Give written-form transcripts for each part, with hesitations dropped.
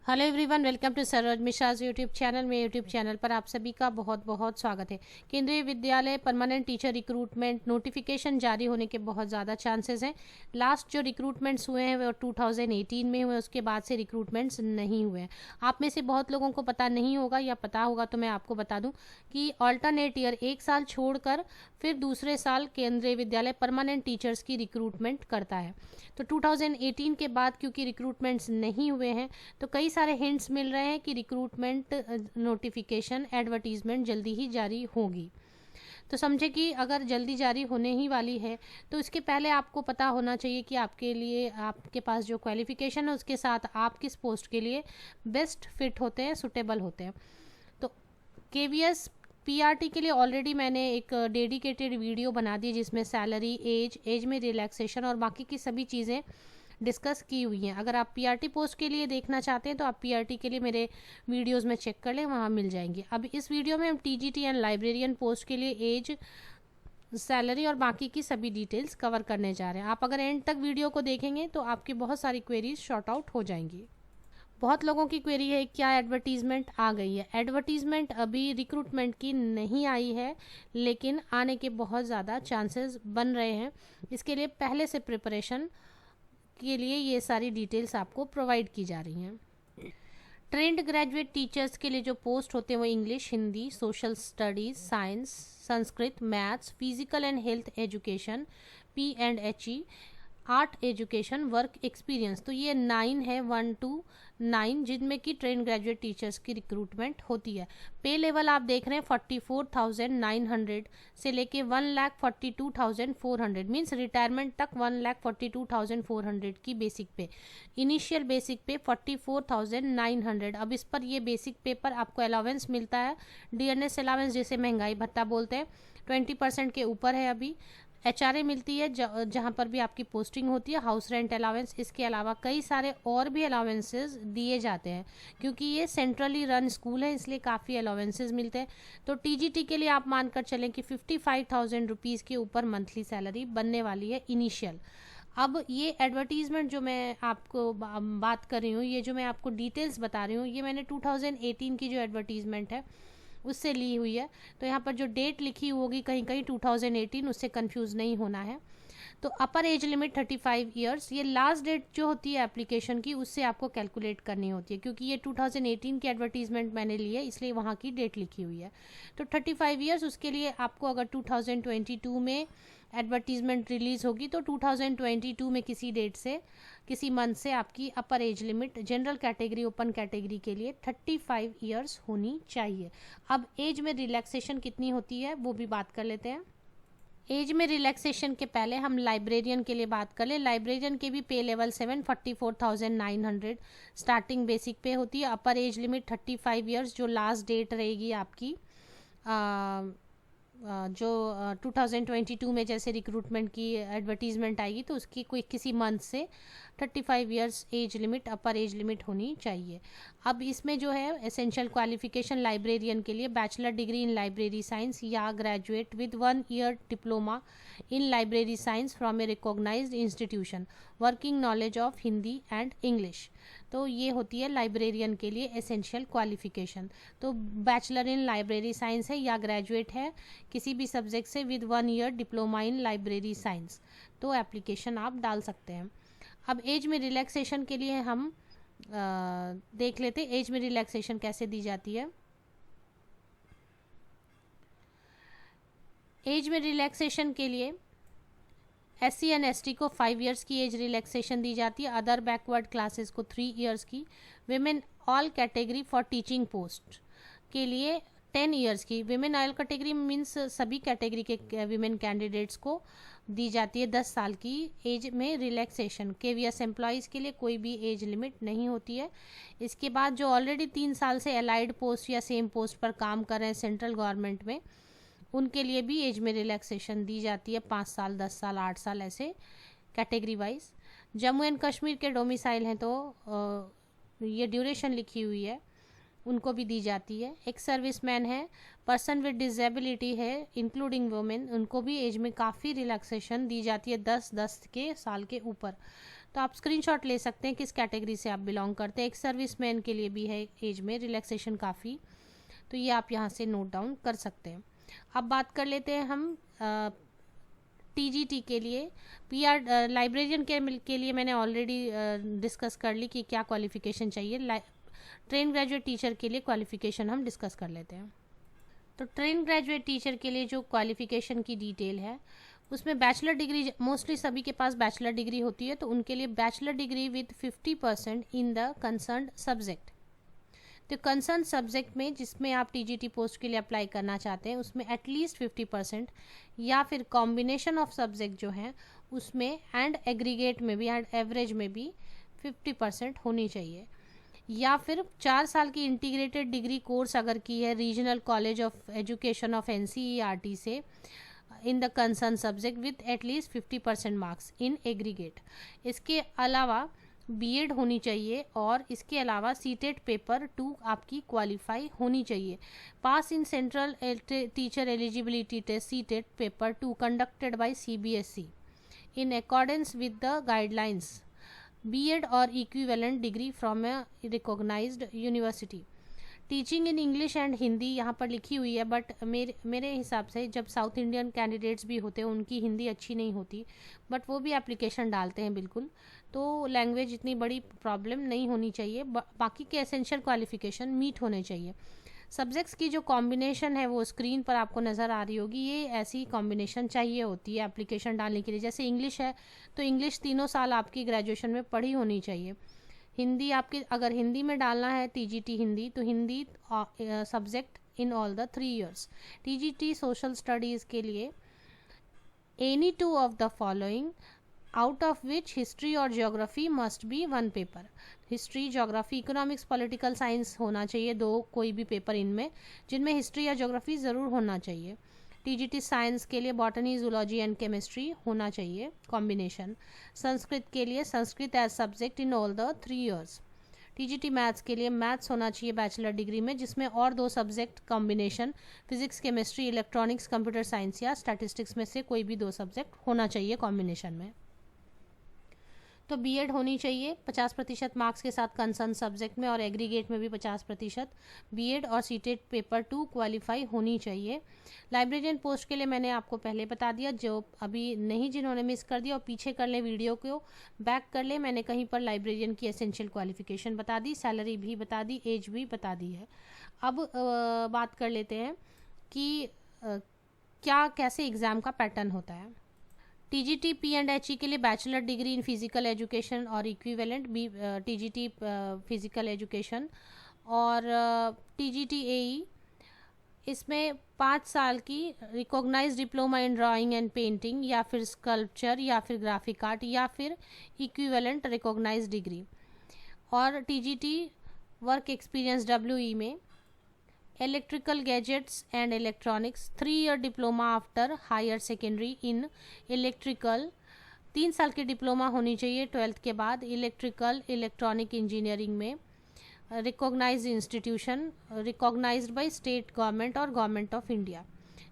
Hello everyone, welcome to Saroj Mishra's YouTube channel में। YouTube channel पर आप सभी का बहुत बहुत स्वागत है। केंद्रीय विद्यालय परमानेंट टीचर रिक्रूटमेंट नोटिफिकेशन जारी होने के बहुत ज़्यादा चांसेस हैं। लास्ट जो रिक्रूटमेंट्स हुए हैं वो 2018 में हुए, उसके बाद से रिक्रूटमेंट्स नहीं हुए हैं। आप में से बहुत लोगों को पता नहीं होगा या पता होगा तो मैं आपको बता दूं कि ऑल्टरनेट ईयर एक साल छोड़कर फिर दूसरे साल केंद्रीय विद्यालय परमानेंट टीचर्स की रिक्रूटमेंट करता है। तो 2018 के बाद क्योंकि रिक्रूटमेंट्स नहीं हुए हैं तो कई सारे हिंट्स मिल रहे हैं कि रिक्रूटमेंट नोटिफिकेशन एडवर्टीजमेंट जल्दी ही जारी होगी। तो समझे कि अगर जल्दी जारी होने ही वाली है तो इसके पहले आपको पता होना चाहिए कि आपके लिए आपके पास जो क्वालिफिकेशन है उसके साथ आप किस पोस्ट के लिए बेस्ट फिट होते हैं, सुटेबल होते हैं। तो केवीएस पीआरटी के लिए ऑलरेडी मैंने एक डेडिकेटेड वीडियो बना दी जिसमें सैलरी, एज में रिलैक्सेशन और बाकी की सभी चीज़ें डिस्कस की हुई हैं। अगर आप पीआरटी पोस्ट के लिए देखना चाहते हैं तो आप पीआरटी के लिए मेरे वीडियोस में चेक कर लें, वहाँ मिल जाएंगे। अब इस वीडियो में हम टीजीटी एंड लाइब्रेरियन पोस्ट के लिए एज, सैलरी और बाकी की सभी डिटेल्स कवर करने जा रहे हैं। आप अगर एंड तक वीडियो को देखेंगे तो आपकी बहुत सारी क्वेरीज शॉर्ट आउट हो जाएंगी। बहुत लोगों की क्वेरी है क्या एडवर्टीजमेंट आ गई है। एडवर्टीजमेंट अभी रिक्रूटमेंट की नहीं आई है, लेकिन आने के बहुत ज़्यादा चांसेस बन रहे हैं। इसके लिए पहले से प्रिपरेशन के लिए ये सारी डिटेल्स आपको प्रोवाइड की जा रही हैं। ट्रेंड ग्रेजुएट टीचर्स के लिए जो पोस्ट होते हैं वो English, Hindi, social studies, science, Sanskrit, maths, physical and health education, P&HE, art education, work experience. तो ये 9 है, 1 to 9, जिनमें कि ट्रेन ग्रेजुएट टीचर्स की रिक्रूटमेंट होती है। पे लेवल आप देख रहे हैं 44,900 से लेके 1,42,400, मीन्स रिटायरमेंट तक 1,42,400 की बेसिक पे। इनिशियल बेसिक पे 44,900। अब इस पर ये बेसिक पे पर आपको अलाउंस मिलता है, डीएनएस अलाउंस जिसे महंगाई भत्ता बोलते हैं, 20% के ऊपर है अभी। एचआरए मिलती है जहाँ पर भी आपकी पोस्टिंग होती है, हाउस रेंट अलाउंस। इसके अलावा कई सारे और भी अलाउंसेस दिए जाते हैं क्योंकि ये सेंट्रली रन स्कूल है, इसलिए काफ़ी अलाउंसेस मिलते हैं। तो टीजीटी के लिए आप मानकर चलें कि 55,000 रुपीज़ के ऊपर मंथली सैलरी बनने वाली है इनिशियल। अब ये एडवर्टीजमेंट जो मैं आपको बात कर रही हूँ, ये जो मैं आपको डिटेल्स बता रही हूँ, ये मैंने 2018 की जो एडवर्टीजमेंट है उससे ली हुई है। तो यहाँ पर जो डेट लिखी होगी कहीं कहीं 2018, उससे कंफ्यूज नहीं होना है। तो अपर एज लिमिट 35 ईयर्स, ये लास्ट डेट जो होती है एप्लीकेशन की उससे आपको कैलकुलेट करनी होती है क्योंकि ये 2018 की एडवर्टीजमेंट मैंने ली है इसलिए वहाँ की डेट लिखी हुई है। तो 35 ईयर्स, उसके लिए आपको अगर 2022 में एडवर्टीजमेंट रिलीज़ होगी तो 2022 में किसी डेट से, किसी मंथ से आपकी अपर age limit general category, open category के लिए 35 ईयर्स होनी चाहिए। अब एज में रिलैक्सेशन कितनी होती है वो भी बात कर लेते हैं। एज में रिलैक्सेशन के पहले हम लाइब्रेरियन के लिए बात कर ले। लाइब्रेरियन के भी पे लेवल 7, 44,900 स्टार्टिंग बेसिक पे होती है। अपर एज लिमिट 35 ईयर्स, जो लास्ट डेट रहेगी आपकी जो 2022 में जैसे रिक्रूटमेंट की एडवर्टीजमेंट आएगी तो उसकी कोई किसी मंथ से 35 ईयर्स एज लिमिट, अपर एज लिमिट होनी चाहिए। अब इसमें जो है एसेंशियल क्वालिफिकेशन लाइब्रेरियन के लिए bachelor degree in library science या graduate with 1 year diploma in library science from a recognised institution, working knowledge of Hindi and English. तो ये होती है लाइब्रेरियन के लिए एसेंशियल क्वालिफिकेशन। तो बैचलर इन लाइब्रेरी साइंस है या ग्रेजुएट है किसी भी सब्जेक्ट से with 1 year diploma in library science, तो एप्लीकेशन आप डाल सकते हैं। अब एज में रिलैक्सेशन के लिए हम देख लेते हैं एज में रिलैक्सेशन कैसे दी जाती है। एज में रिलैक्सेशन के लिए SC एंड ST को 5 ईयर्स की एज रिलैक्सेशन दी जाती है, अदर बैकवर्ड क्लासेस को 3 ईयर्स की, women all category for teaching post के लिए 10 ईयर्स की। विमेन ऑल कैटेगरी मीन्स सभी कैटेगरी के विमेन कैंडिडेट्स को दी जाती है 10 साल की एज में रिलैक्सेशन। केवीएस एम्प्लॉयज़ के लिए कोई भी एज लिमिट नहीं होती है। इसके बाद जो ऑलरेडी 3 साल से अलाइड पोस्ट या सेम पोस्ट पर काम कर रहे हैं सेंट्रल गवर्नमेंट में, उनके लिए भी एज में रिलैक्सेशन दी जाती है 5 साल, 10 साल, 8 साल, ऐसे category wise. Jammu and Kashmir के डोमिसाइल हैं तो ये ड्यूरेशन लिखी हुई है, उनको भी दी जाती है। एक सर्विसमैन है, पर्सन विद डिसेबिलिटी है इंक्लूडिंग वुमेन, उनको भी एज में काफ़ी रिलैक्सेशन दी जाती है 10 के साल के ऊपर। तो आप स्क्रीनशॉट ले सकते हैं किस कैटेगरी से आप बिलोंग करते हैं। एक सर्विसमैन के लिए भी है एज में रिलैक्सेशन काफ़ी, तो ये आप यहाँ से नोट डाउन कर सकते हैं। अब बात कर लेते हैं हम टीजीटी के लिए। पीआर लाइब्रेरियन के लिए मैंने ऑलरेडी डिस्कस कर ली कि क्या क्वालिफ़िकेशन चाहिए। ट्रेन ग्रेजुएट टीचर के लिए क्वालिफ़िकेशन हम डिस्कस कर लेते हैं। तो ट्रेन ग्रेजुएट टीचर के लिए जो क्वालिफ़िकेशन की डिटेल है उसमें बैचलर डिग्री, मोस्टली सभी के पास बैचलर डिग्री होती है, तो उनके लिए bachelor degree with 50% in the concerned subject. तो कंसर्न सब्जेक्ट में जिसमें आप टीजीटी पोस्ट के लिए अप्लाई करना चाहते हैं उसमें एटलीस्ट 50% या फिर कॉम्बिनेशन ऑफ सब्जेक्ट जो हैं उसमें एंड एग्रीगेट में भी एंड एवरेज में भी 50% होनी चाहिए, या फिर 4 साल की इंटीग्रेटेड डिग्री कोर्स अगर की है regional college of education of NCERT से in the concern subject with at least 50% marks in aggregate. इसके अलावा बीएड होनी चाहिए और इसके अलावा सीटेट पेपर 2 आपकी क्वालिफाई होनी चाहिए। Pass in central teacher eligibility test CTET paper 2 conducted by CBSE in accordance with the guidelines, B Ed और equivalent degree from a recognised university. Teaching in English and Hindi यहाँ पर लिखी हुई है, बट मेरे हिसाब से जब साउथ इंडियन कैंडिडेट्स भी होते हैं उनकी हिंदी अच्छी नहीं होती, बट वो भी एप्लीकेशन डालते हैं बिल्कुल, तो लैंग्वेज इतनी बड़ी प्रॉब्लम नहीं होनी चाहिए। बाकी के एसेंशियल क्वालिफिकेशन मीट होने चाहिए। सब्जेक्ट्स की जो कॉम्बिनेशन है वो स्क्रीन पर आपको नज़र आ रही होगी, ये ऐसी कॉम्बिनेशन चाहिए होती है एप्लीकेशन डालने के लिए। जैसे इंग्लिश है तो इंग्लिश 3 साल आपकी ग्रेजुएशन में पढ़ी होनी चाहिए। हिंदी आपकी अगर हिंदी में डालना है टीजीटी हिंदी, तो Hindi subject in all the 3 years। TGT social studies के लिए any 2 of the following out of which history और geography must be 1 paper. History, geography, economics, political science होना चाहिए 2 कोई भी पेपर इनमें, जिनमें हिस्ट्री या ज्योग्राफी ज़रूर होना चाहिए। टीजीटी साइंस के लिए बॉटनी, जूलॉजी एंड केमिस्ट्री होना चाहिए कॉम्बिनेशन। संस्कृत के लिए Sanskrit as subject in all the 3 years। TGT maths के लिए मैथ्स होना चाहिए बैचलर डिग्री में, जिसमें और 2 subject combination physics, chemistry, electronics, computer science या स्टैटिस्टिक्स में से कोई भी 2 सब्जेक्ट होना चाहिए कॉम्बिनेशन में। तो बीएड होनी चाहिए 50% मार्क्स के साथ कंसर्न सब्जेक्ट में, और एग्रीगेट में भी 50% बीएड और सीटेट पेपर 2 क्वालिफाई होनी चाहिए। लाइब्रेरियन पोस्ट के लिए मैंने आपको पहले बता दिया, जो अभी नहीं जिन्होंने मिस कर दिया और पीछे कर लें वीडियो को बैक कर लें, मैंने कहीं पर लाइब्रेरियन की एसेंशियल क्वालिफिकेशन बता दी, सैलरी भी बता दी, एज भी बता दी है। अब बात कर लेते हैं कि क्या कैसे एग्ज़ाम का पैटर्न होता है। टीजीटी पी&HE के लिए bachelor degree in physical education और इक्विवेलेंट टीजीटी फिजिकल एजुकेशन, और टीजीटी AE इसमें 5 साल की recognised diploma in drawing and painting या फिर स्कल्पचर या फिर ग्राफिक आर्ट या फिर इक्विवेलेंट रिकॉग्नाइज्ड डिग्री। और टीजीटी वर्क एक्सपीरियंस WE में electrical gadgets and electronics 3 year diploma after higher secondary in electrical, 3 साल की डिप्लोमा होनी चाहिए 12th के बाद इलेक्ट्रिकल इलेक्ट्रॉनिक इंजीनियरिंग में, recognised institution recognised by state government और गवर्नमेंट ऑफ इंडिया,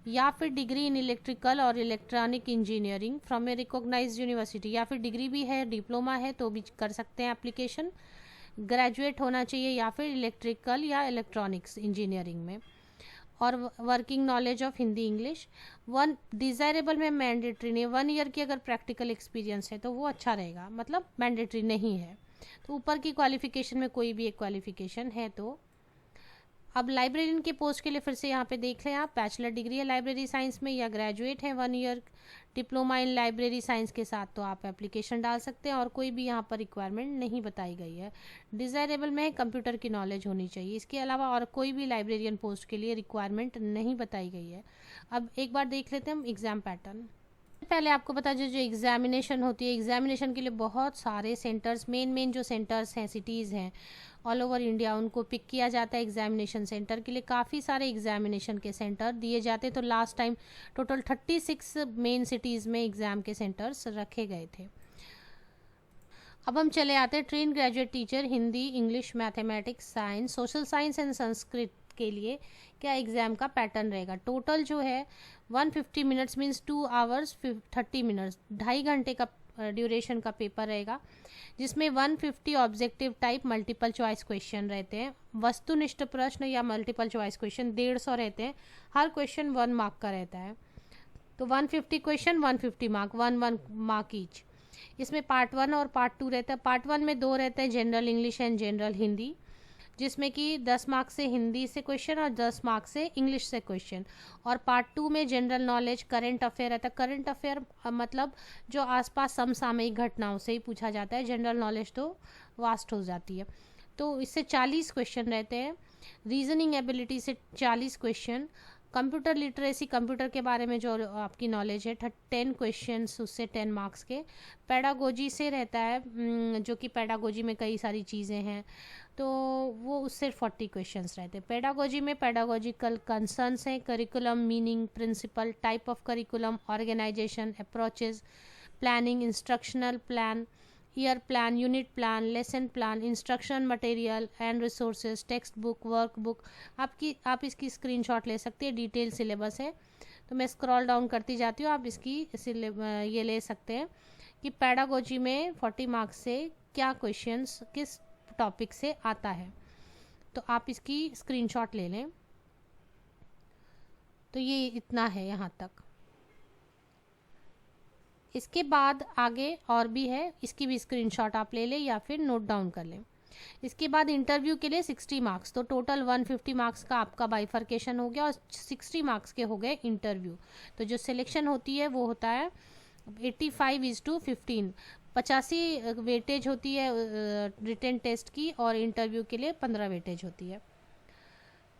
या फिर डिग्री इन इलेक्ट्रिकल और electronic engineering from a recognised university, या फिर डिग्री भी है डिप्लोमा है तो भी कर सकते हैं एप्लीकेशन। ग्रेजुएट होना चाहिए या फिर इलेक्ट्रिकल या इलेक्ट्रॉनिक्स इंजीनियरिंग में, और working knowledge of Hindi English. 1 desirable में मैंडेटरी नहीं, 1 year की अगर प्रैक्टिकल एक्सपीरियंस है तो वो अच्छा रहेगा, मतलब मैंडेटरी नहीं है। तो ऊपर की क्वालिफिकेशन में कोई भी एक क्वालिफिकेशन है तो। अब लाइब्रेरियन के पोस्ट के लिए फिर से यहाँ पे देख लें आप, बैचलर डिग्री है लाइब्रेरी साइंस में या ग्रेजुएट है 1 year diploma in library science के साथ तो आप एप्लीकेशन डाल सकते हैं, और कोई भी यहाँ पर रिक्वायरमेंट नहीं बताई गई है। डिज़ायरेबल में कंप्यूटर की नॉलेज होनी चाहिए, इसके अलावा और कोई भी लाइब्रेरियन पोस्ट के लिए रिक्वायरमेंट नहीं बताई गई है। अब एक बार देख लेते हैं हम एग्ज़ाम पैटर्न। पहले आपको बता दें जो एग्जामिनेशन होती है, एग्जामिनेशन के लिए बहुत सारे सेंटर्स, मेन जो सेंटर्स हैं, सिटीज़ हैं ऑल ओवर इंडिया, उनको पिक किया जाता है एग्जामिनेशन सेंटर के लिए। काफ़ी सारे एग्जामिनेशन के सेंटर दिए जाते हैं, तो last time total 36 main cities में एग्ज़ाम के सेंटर्स रखे गए थे। अब हम चले आते हैं train graduate teacher Hindi, English, mathematics, science, social science and Sanskrit के लिए क्या एग्ज़ाम का पैटर्न रहेगा। टोटल जो है 150 मिनट्स मीन्स 2 hours 30 minutes, 2.5 घंटे का ड्यूरेशन का पेपर रहेगा, जिसमें 150 objective type multiple choice question रहते हैं। वस्तुनिष्ठ प्रश्न या मल्टीपल चॉइस क्वेश्चन 150 रहते हैं। हर क्वेश्चन 1 मार्क का रहता है। तो 150 क्वेश्चन 150 मार्क, 1 मार्क ईच। इसमें पार्ट 1 और पार्ट 2 रहता है। पार्ट 1 में 2 रहते हैं, general English and general Hindi, जिसमें कि 10 मार्क से हिंदी से क्वेश्चन और 10 मार्क से इंग्लिश से क्वेश्चन। और पार्ट 2 में जनरल नॉलेज, करंट अफेयर रहता है। करंट अफेयर मतलब जो आसपास समसामयिक घटनाओं से ही पूछा जाता है। जनरल नॉलेज तो वास्ट हो जाती है। तो इससे 40 क्वेश्चन रहते हैं। रीजनिंग एबिलिटी से 40 क्वेश्चन। कंप्यूटर लिटरेसी, कंप्यूटर के बारे में जो आपकी नॉलेज है, 10 क्वेश्चंस उससे 10 मार्क्स के। पेडागोजी से रहता है, जो कि पेडागोजी में कई सारी चीज़ें हैं, तो वो उससे 40 क्वेश्चंस रहते हैं। पेडागोजी में पेडागोजिकल कंसर्न्स हैं, curriculum, meaning, principle, type of curriculum, organisation, approaches, planning, instructional plan, year plan, unit plan, lesson plan, instruction material and resources, text book, work book. आप इसकी स्क्रीनशॉट ले सकते हैं। डिटेल सिलेबस है, तो मैं स्क्रॉल डाउन करती जाती हूँ, आप इसकी ये ले सकते हैं कि पेडागोजी में 40 मार्क्स से क्या क्वेश्चंस किस टॉपिक से आता है। तो आप इसकी स्क्रीनशॉट ले लें। तो ये इतना है यहाँ तक। इसके बाद आगे और भी है, इसकी भी स्क्रीनशॉट आप ले लें या फिर नोट डाउन कर लें। इसके बाद इंटरव्यू के लिए 60 मार्क्स, तो टोटल 150 मार्क्स का आपका बाइफर्केशन हो गया और 60 मार्क्स के हो गए इंटरव्यू। तो जो सिलेक्शन होती है वो होता है 85:15, 85 वेटेज होती है रिटन टेस्ट की, और इंटरव्यू के लिए 15 वेटेज होती है।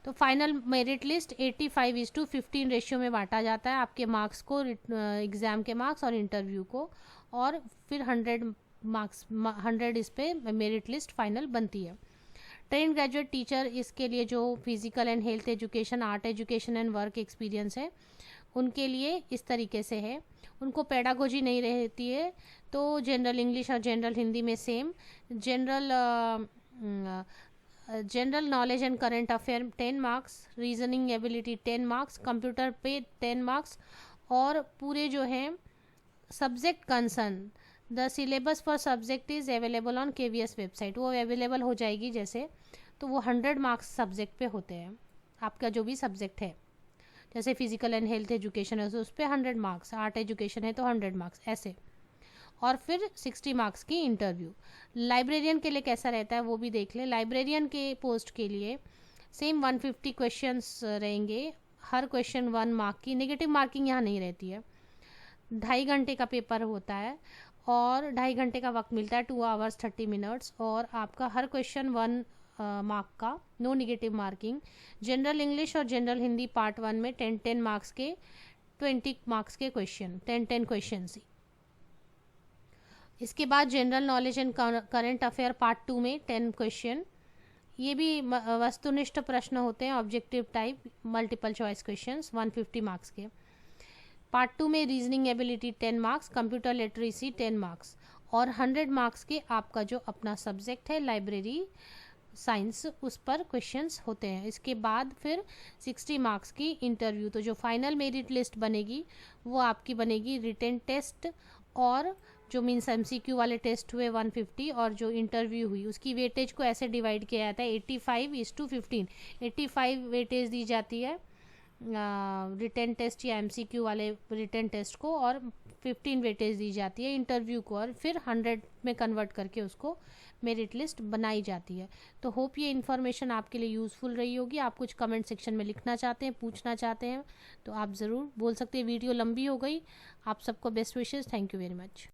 तो फाइनल मेरिट लिस्ट 85:15 रेशियो में बांटा जाता है आपके मार्क्स को, एग्ज़ाम के मार्क्स और इंटरव्यू को, और फिर 100 मार्क्स 100 इस पे मेरिट लिस्ट फाइनल बनती है। ट्रेन ग्रेजुएट टीचर, इसके लिए जो physical and health education, art education and work experience है, उनके लिए इस तरीके से है। उनको पेडागोजी नहीं रहती है, तो जनरल इंग्लिश और जनरल हिंदी में same. General knowledge and current affair 10 marks, reasoning ability 10 marks, computer पे 10 मार्क्स, और पूरे जो हैं subject concern, the syllabus for subject is available on KVS website, वो अवेलेबल हो जाएगी जैसे, तो वो 100 मार्क्स सब्जेक्ट पे होते हैं। आपका जो भी सब्जेक्ट है, जैसे फिजिकल एंड हेल्थ एजुकेशन है तो उस पर 100 मार्क्स, आर्ट एजुकेशन है तो 100 मार्क्स, ऐसे। और फिर 60 मार्क्स की इंटरव्यू। लाइब्रेरियन के लिए कैसा रहता है वो भी देख लें। लाइब्रेरियन के पोस्ट के लिए सेम 150 क्वेश्चंस रहेंगे, हर क्वेश्चन 1 मार्क की। नेगेटिव मार्किंग यहाँ नहीं रहती है। 2.5 घंटे का पेपर होता है और 2.5 घंटे का वक्त मिलता है, 2 hours 30 minutes, और आपका हर क्वेश्चन 1 मार्क का, no negative marking. General English और जनरल हिंदी पार्ट 1 में 10 मार्क्स के 20 मार्क्स के क्वेश्चन, 10 क्वेश्चन ही। इसके बाद general knowledge and current affair part 2 में 10 क्वेश्चन, ये भी वस्तुनिष्ठ प्रश्न होते हैं, objective type multiple choice questions 150 marks के। पार्ट 2 में reasoning ability 10 marks, computer literacy 10 marks, और 100 मार्क्स के आपका जो अपना सब्जेक्ट है लाइब्रेरी साइंस, उस पर क्वेश्चंस होते हैं। इसके बाद फिर 60 मार्क्स की इंटरव्यू। तो जो फाइनल मेरिट लिस्ट बनेगी वो आपकी बनेगी रिटन टेस्ट, और जो मीन्स MCQ वाले टेस्ट हुए 150, और जो इंटरव्यू हुई उसकी वेटेज को ऐसे डिवाइड किया जाता है 85:15। 85 वेटेज दी जाती है रिटन टेस्ट या MCQ वाले रिटन टेस्ट को, और 15 वेटेज दी जाती है इंटरव्यू को, और फिर 100 में कन्वर्ट करके उसको मेरिट लिस्ट बनाई जाती है। तो होप ये इन्फॉर्मेशन आपके लिए यूज़फुल रही होगी। आप कुछ कमेंट सेक्शन में लिखना चाहते हैं, पूछना चाहते हैं तो आप ज़रूर बोल सकते हैं। वीडियो लंबी हो गई। आप सबको best wishes. Thank you very much.